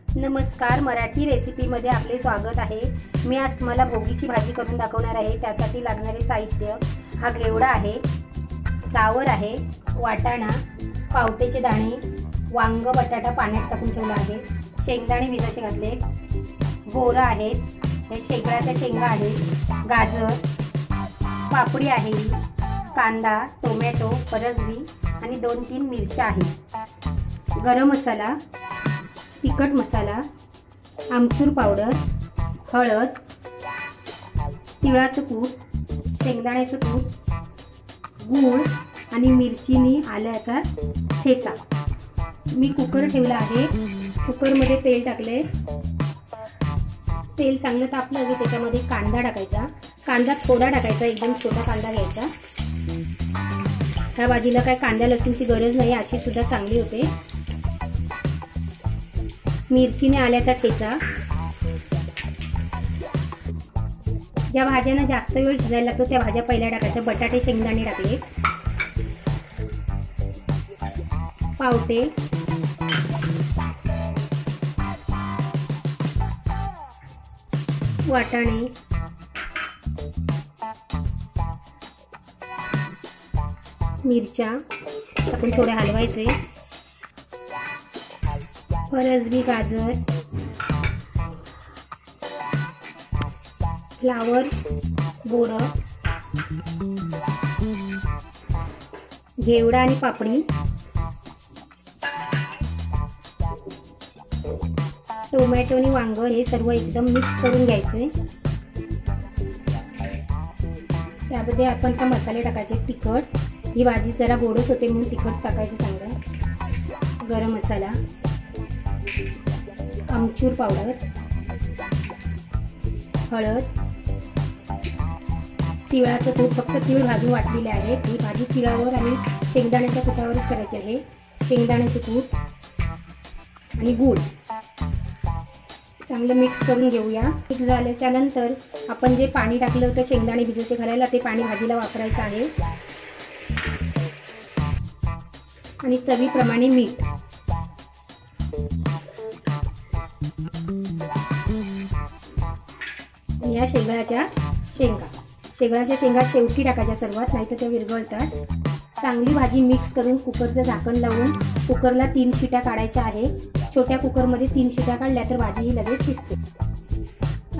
नमस्कार, मराठी रेसिपीमध्ये आपले स्वागत आहे। मी आज तुम्हाला भोगीची भाजी करून दाखवणार आहे। त्यासाठी लागणारे साहित्य हा घेवडा आहे, फ्लावर आहे, वाटाणा, पावट्याचे दाणे, वांग बटाटा पाण्यात टाकून ठेवला आहे, शेंगदाणे भिजवून घातले, बोरं आहेत, हे शेंगदाण्याच्या शेंगा आहेत, गाजर, पापडी आहे, कांदा, टोमॅटो, परसबी आणि 2-3 मिरच्या आहेत। गरम मसाला, तिखट मसाला, आमचूर पावडर, हळद, तिळाचं कूट, शेंगदाण्याचं कूट, गूळ आणि मिरचीनी आल्याचा ठेचा। मी कुकर ठेवला आहे। कुकरमध्ये तेल टाकले। तेल चांगलं तापलं की त्याच्यामध्ये कांदा टाकायचा। कांदा थोडा टाकायचा, एकदम छोटा कांदा घ्यायचा। ह्या भाजीला काय कांदा लसूणची गरज नाही, अशी सुद्धा चांगली होते। मिरचीने आल्याचा ठेचा। ज्या भाज्यांना जास्त वेळ शिजायला लागतो त्या भाज्या पहिल्या टाकायच्या। बटाटे शेंगदाणे टाकले, पावटे, वाटाणे, मिरच्या आपण थोडे हलवायचे, परसबी, गाजर, फ्लावर, बोरं, घेवडा आणि पापडी, टोमॅटो आणि वांग हे सर्व एकदम मिक्स करून घ्यायचे। त्यामध्ये आपण का मसाले टाकायचे। तिखट, ही भाजी जरा गोडच होते म्हणून तिखट टाकायचं चांगलं। गरम मसाला, आमचूर पावडर, हळद, तिळाचं कूट, फक्त तीळ भाजून वाटलेले आहे। ही भाजी तिळावर आणि शेंगदाण्याच्या कुटावरच करायची आहे। शेंगदाण्याचे कूट आणि गूळ चांगलं मिक्स करून घेऊया। मिक्स झाल्याच्या नंतर आपण जे पाणी टाकलं होतं शेंगदाणे भिजवते घालायला, ते पाणी भाजीला वापरायचं आहे आणि चवीप्रमाणे मीठ। या शेंगाच्या शेंगा शेवटी टाकायच्या सर्वात, नाहीतर त्या विरघळतात। चांगली भाजी मिक्स करून कुकरचं झाकण लावून कुकरला 3 शिट्या काढायच्या आहे। छोट्या कुकरमध्ये 3 शिट्या काढल्या तर भाजी ही लगेच शिजते।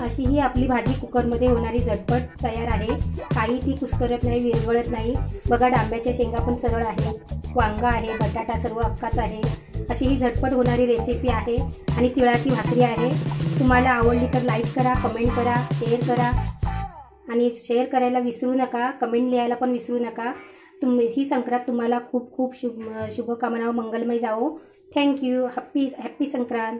अशी ही आपली भाजी कुकरमध्ये होणारी झटपट तयार आहे। काही ती कुस्करत नाही, विरघळत नाही। बघा, डांब्याच्या शेंगा पण सरळ आहेत, वांगा आहे, बटाटा सर्व अक्काच आहे। अशी ही झटपट होणारी रेसिपी आहे आणि तिळाची भाकरी आहे। तुम्हाला आवडली तर लाईक करा, कमेंट करा, शेअर करा आणि शेअर करायला विसरू नका, कमेंट लिहायला पण विसरू नका। ही संक्रांत तुम्हाला खूप खूप शुभकामना, मंगलमय जाओ। थँक्यू। हॅप्पी संक्रांत।